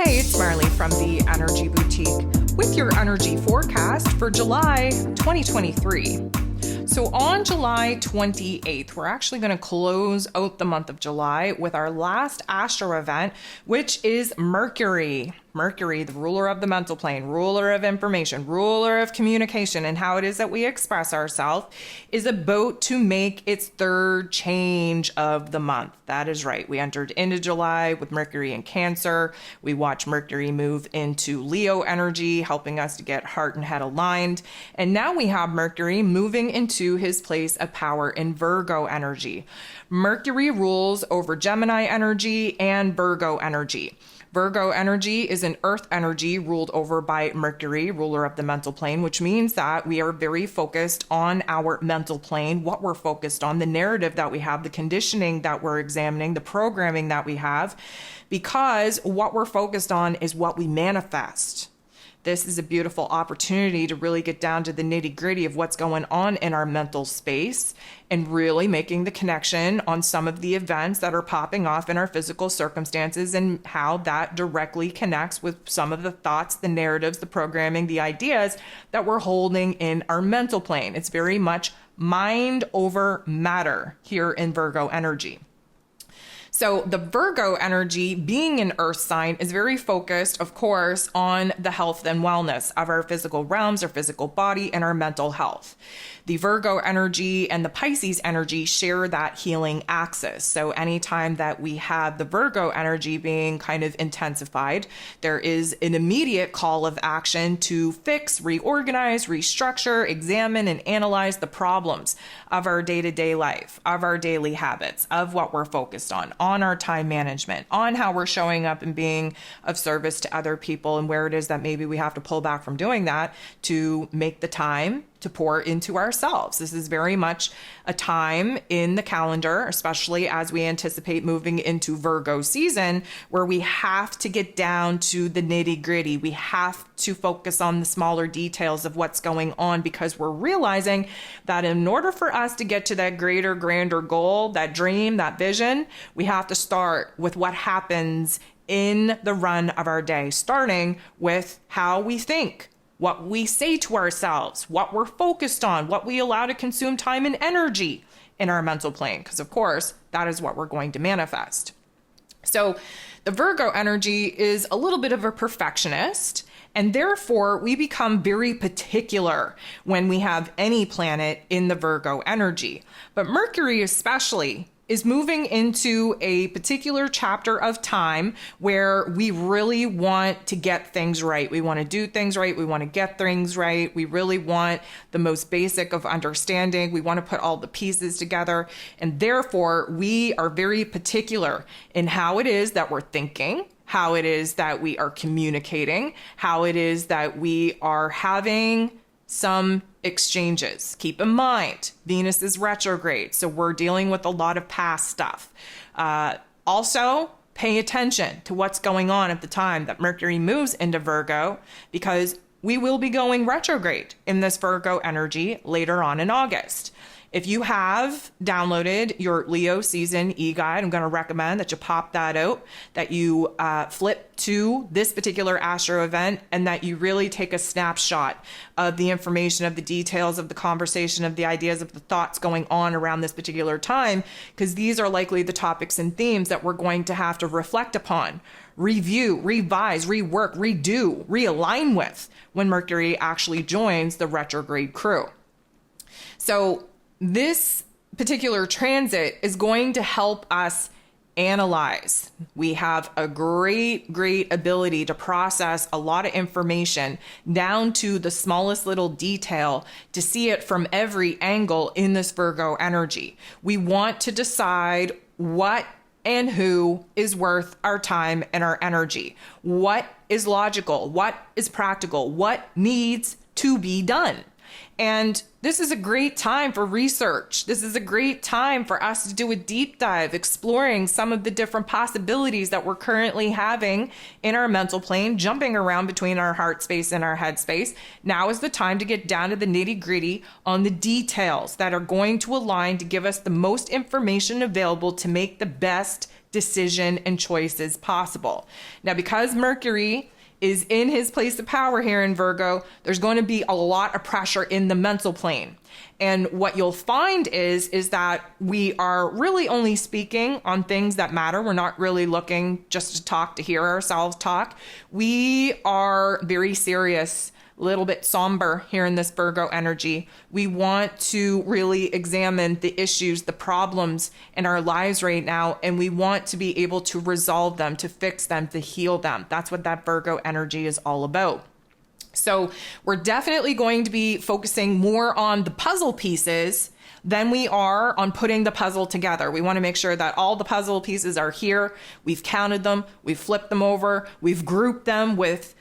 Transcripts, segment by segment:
Hey, it's Marley from the Energy Boutique with your energy forecast for July 2023. So on July 28th, we're actually going to close out the month of July with our last astro event, which is Mercury. Mercury, the ruler of the mental plane, ruler of information, ruler of communication, and how it is that we express ourselves, is about to make its third change of the month. That is right. We entered into July with Mercury in Cancer. We watched Mercury move into Leo energy, helping us to get heart and head aligned. And now we have Mercury moving into his place of power in Virgo energy. Mercury rules over Gemini energy and Virgo energy. Virgo energy is an earth energy ruled over by Mercury, ruler of the mental plane, which means that we are very focused on our mental plane, what we're focused on, the narrative that we have, the conditioning that we're examining, the programming that we have, because what we're focused on is what we manifest. This is a beautiful opportunity to really get down to the nitty-gritty of what's going on in our mental space and really making the connection on some of the events that are popping off in our physical circumstances and how that directly connects with some of the thoughts, the narratives, the programming, the ideas that we're holding in our mental plane. It's very much mind over matter here in Virgo energy. So the Virgo energy, being an earth sign, is very focused, of course, on the health and wellness of our physical realms, our physical body, and our mental health. The Virgo energy and the Pisces energy share that healing axis. So anytime that we have the Virgo energy being kind of intensified, there is an immediate call of action to fix, reorganize, restructure, examine, and analyze the problems of our day-to-day life, of our daily habits, of what we're focused on our time management, on how we're showing up and being of service to other people, and where it is that maybe we have to pull back from doing that to make the time to pour into ourselves. This is very much a time in the calendar, especially as we anticipate moving into Virgo season, where we have to get down to the nitty-gritty. We have to focus on the smaller details of what's going on, because we're realizing that in order for us to get to that greater, grander goal, that dream, that vision, we have to start with what happens in the run of our day, starting with how we think, what we say to ourselves, what we're focused on, what we allow to consume time and energy in our mental plane, because of course, that is what we're going to manifest. So the Virgo energy is a little bit of a perfectionist, and therefore we become very particular when we have any planet in the Virgo energy. But Mercury especially is moving into a particular chapter of time where we really want to get things right. We want to do things right. We want to get things right. We really want the most basic of understanding. We want to put all the pieces together. And therefore, we are very particular in how it is that we're thinking, how it is that we are communicating, how it is that we are having some exchanges. Keep in mind, Venus is retrograde, so we're dealing with a lot of past stuff. Also, pay attention to what's going on at the time that Mercury moves into Virgo, because we will be going retrograde in this Virgo energy later on in August. If you have downloaded your Leo season e-guide, I'm going to recommend that you pop that out, that you flip to this particular astro event, and that you really take a snapshot of the information, of the details, of the conversation, of the ideas, of the thoughts going on around this particular time, because these are likely the topics and themes that we're going to have to reflect upon, review, revise, rework, redo, realign with when Mercury actually joins the retrograde crew. So this particular transit is going to help us analyze. We have a great ability to process a lot of information down to the smallest little detail, to see it from every angle in this Virgo energy. We want to decide what and who is worth our time and our energy. What is logical? What is practical? What needs to be done? And this is a great time for research. This is a great time for us to do a deep dive, exploring some of the different possibilities that we're currently having in our mental plane, jumping around between our heart space and our head space. Now is the time to get down to the nitty-gritty on the details that are going to align to give us the most information available to make the best decision and choices possible. Now, because Mercury is in his place of power here in Virgo, there's going to be a lot of pressure in the mental plane. And what you'll find is that we are really only speaking on things that matter. We're not really looking just to talk, to hear ourselves talk. We are very serious, a little bit somber here in this Virgo energy. We want to really examine the issues, the problems in our lives right now, and we want to be able to resolve them, to fix them, to heal them. That's what that Virgo energy is all about. So we're definitely going to be focusing more on the puzzle pieces than we are on putting the puzzle together. We want to make sure that all the puzzle pieces are here. We've counted them, we've flipped them over, we've grouped them with,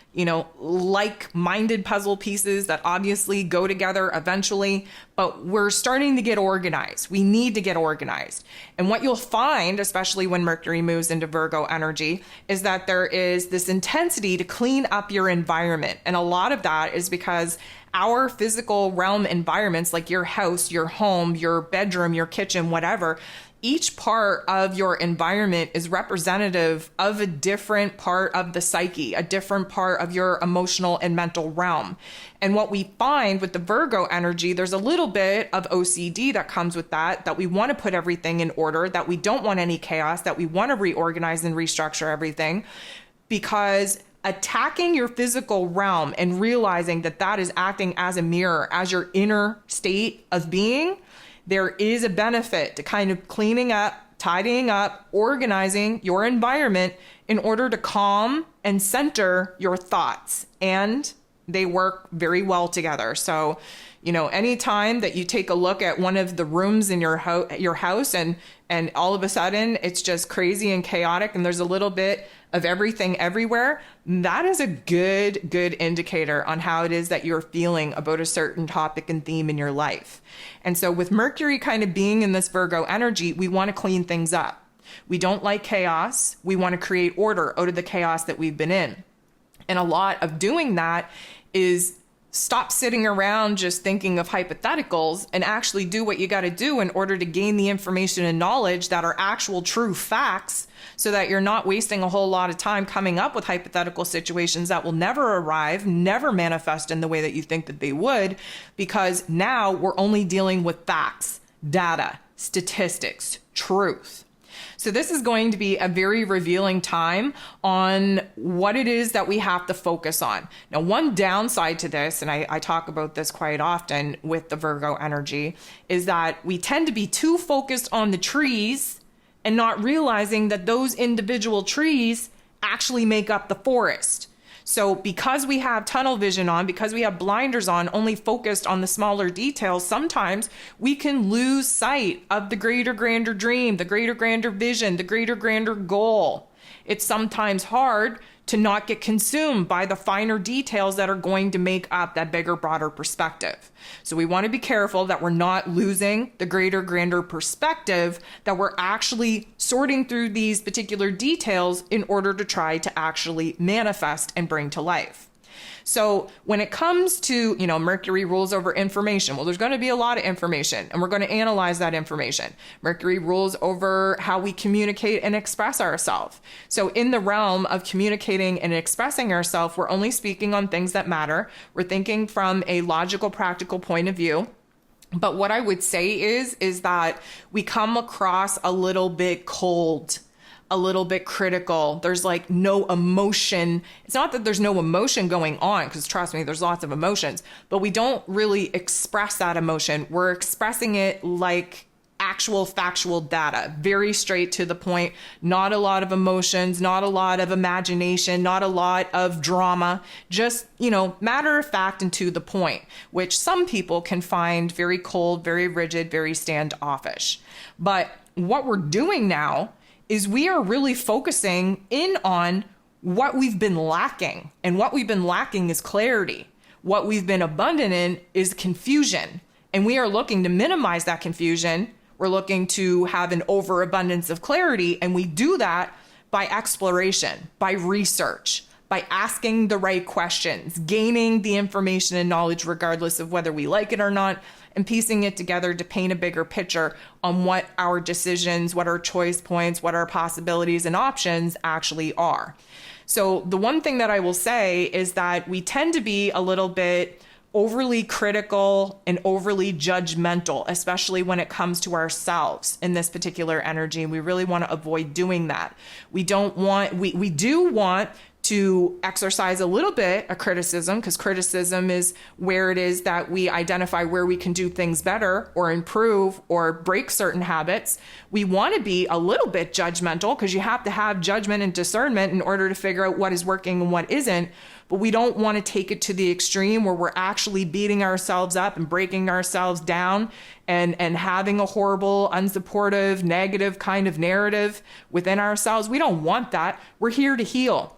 like-minded puzzle pieces that obviously go together eventually, but we're starting to get organized. We need to get organized. And what you'll find, especially when Mercury moves into Virgo energy, is that there is this intensity to clean up your environment. And a lot of that is because our physical realm environments, like your house, your home, your bedroom, your kitchen, whatever, each part of your environment is representative of a different part of the psyche, a different part of your emotional and mental realm. And what we find with the Virgo energy, there's a little bit of OCD that comes with that we want to put everything in order, that we don't want any chaos, that we want to reorganize and restructure everything, because attacking your physical realm and realizing that that is acting as a mirror, as your inner state of being, there is a benefit to kind of cleaning up, tidying up, organizing your environment in order to calm and center your thoughts. And they work very well together. So, anytime that you take a look at one of the rooms in your house and all of a sudden it's just crazy and chaotic and there's a little bit of everything everywhere, that is a good indicator on how it is that you're feeling about a certain topic and theme in your life. And so with Mercury kind of being in this Virgo energy, we want to clean things up. We don't like chaos. We want to create order out of the chaos that we've been in. And a lot of doing that is stop sitting around just thinking of hypotheticals and actually do what you got to do in order to gain the information and knowledge that are actual true facts, so that you're not wasting a whole lot of time coming up with hypothetical situations that will never arrive, never manifest in the way that you think that they would, because now we're only dealing with facts, data, statistics, truth. So this is going to be a very revealing time on what it is that we have to focus on. Now, one downside to this, and I talk about this quite often with the Virgo energy, is that we tend to be too focused on the trees and not realizing that those individual trees actually make up the forest. So because we have tunnel vision on, because we have blinders on, only focused on the smaller details, sometimes we can lose sight of the greater, grander dream, the greater, grander vision, the greater, grander goal. It's sometimes hard to not get consumed by the finer details that are going to make up that bigger, broader perspective. So we want to be careful that we're not losing the greater, grander perspective, that we're actually sorting through these particular details in order to try to actually manifest and bring to life. So when it comes to, Mercury rules over information, well, there's going to be a lot of information and we're going to analyze that information. Mercury rules over how we communicate and express ourselves. So in the realm of communicating and expressing ourselves, we're only speaking on things that matter. We're thinking from a logical, practical point of view. But what I would say is that we come across a little bit cold, a little bit critical. There's like no emotion. It's not that there's no emotion going on, because trust me, there's lots of emotions, but we don't really express that emotion. We're expressing it like actual factual data, very straight to the point, not a lot of emotions, not a lot of imagination, not a lot of drama, just, matter of fact and to the point, which some people can find very cold, very rigid, very standoffish. But what we're doing now is we are really focusing in on what we've been lacking. And what we've been lacking is clarity. What we've been abundant in is confusion. And we are looking to minimize that confusion. We're looking to have an overabundance of clarity. And we do that by exploration, by research, by asking the right questions, gaining the information and knowledge regardless of whether we like it or not, and piecing it together to paint a bigger picture on what our decisions, what our choice points, what our possibilities and options actually are. So the one thing that I will say is that we tend to be a little bit overly critical and overly judgmental, especially when it comes to ourselves in this particular energy. And we really want to avoid doing that. We do want to exercise a little bit of criticism, because criticism is where it is that we identify where we can do things better or improve or break certain habits. We want to be a little bit judgmental, because you have to have judgment and discernment in order to figure out what is working and what isn't. But we don't want to take it to the extreme where we're actually beating ourselves up and breaking ourselves down and having a horrible, unsupportive, negative kind of narrative within ourselves. We don't want that. We're here to heal.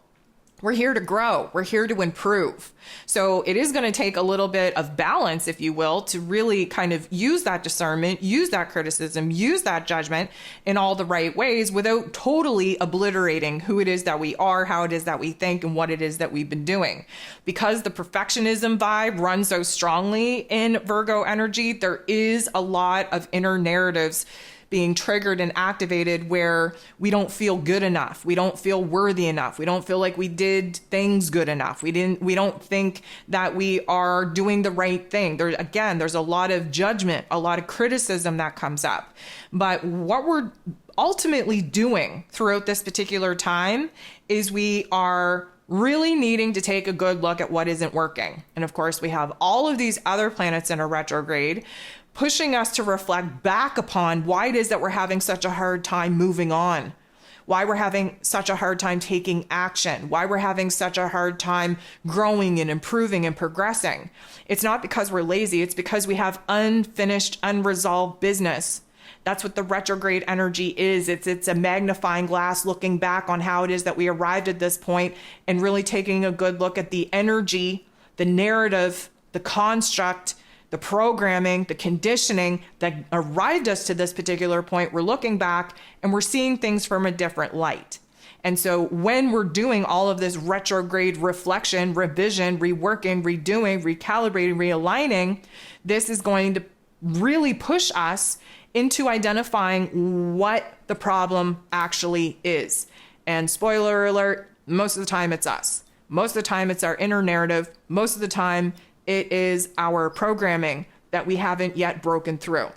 We're here to grow. We're here to improve. So it is going to take a little bit of balance, if you will, to really kind of use that discernment, use that criticism, use that judgment in all the right ways without totally obliterating who it is that we are, how it is that we think, and what it is that we've been doing. Because the perfectionism vibe runs so strongly in Virgo energy, there is a lot of inner narratives being triggered and activated where we don't feel good enough. We don't feel worthy enough. We don't feel like we did things good enough. We don't think that we are doing the right thing. There's a lot of judgment, a lot of criticism that comes up. But what we're ultimately doing throughout this particular time is we are really needing to take a good look at what isn't working. And of course, we have all of these other planets in a retrograde, pushing us to reflect back upon why it is that we're having such a hard time moving on, why we're having such a hard time taking action, why we're having such a hard time growing and improving and progressing. It's not because we're lazy, it's because we have unfinished, unresolved business. That's what the retrograde energy is. It's a magnifying glass looking back on how it is that we arrived at this point and really taking a good look at the energy, the narrative, the construct, the programming, the conditioning that arrived us to this particular point. We're looking back and we're seeing things from a different light. And so when we're doing all of this retrograde reflection, revision, reworking, redoing, recalibrating, realigning, this is going to really push us into identifying what the problem actually is. And spoiler alert, most of the time it's us. Most of the time it's our inner narrative. Most of the time it is our programming that we haven't yet broken through.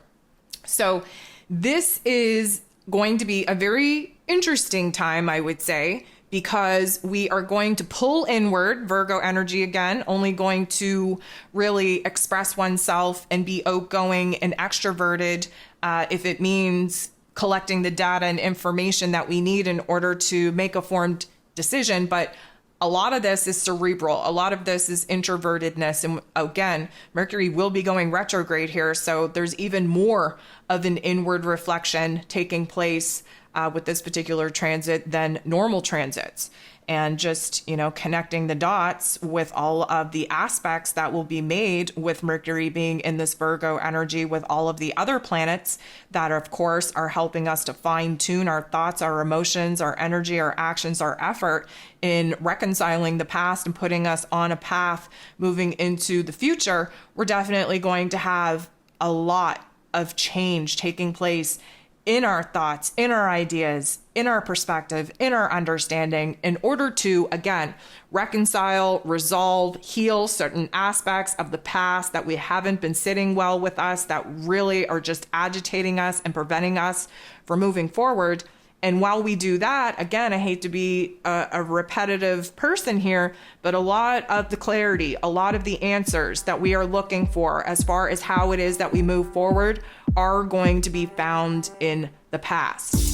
So this is going to be a very interesting time, I would say, because we are going to pull inward, Virgo energy again, only going to really express oneself and be outgoing and extroverted if it means collecting the data and information that we need in order to make a formed decision. But a lot of this is cerebral. A lot of this is introvertedness. And again, Mercury will be going retrograde here. So there's even more of an inward reflection taking place with this particular transit than normal transits. And just, connecting the dots with all of the aspects that will be made with Mercury being in this Virgo energy, with all of the other planets that, of course, are helping us to fine tune our thoughts, our emotions, our energy, our actions, our effort in reconciling the past and putting us on a path moving into the future. We're definitely going to have a lot of change taking place in our thoughts, in our ideas, in our perspective, in our understanding, in order to, again, reconcile, resolve, heal certain aspects of the past that we haven't been sitting well with us, that really are just agitating us and preventing us from moving forward. And while we do that, again, I hate to be a repetitive person here, but a lot of the clarity, a lot of the answers that we are looking for as far as how it is that we move forward are going to be found in the past.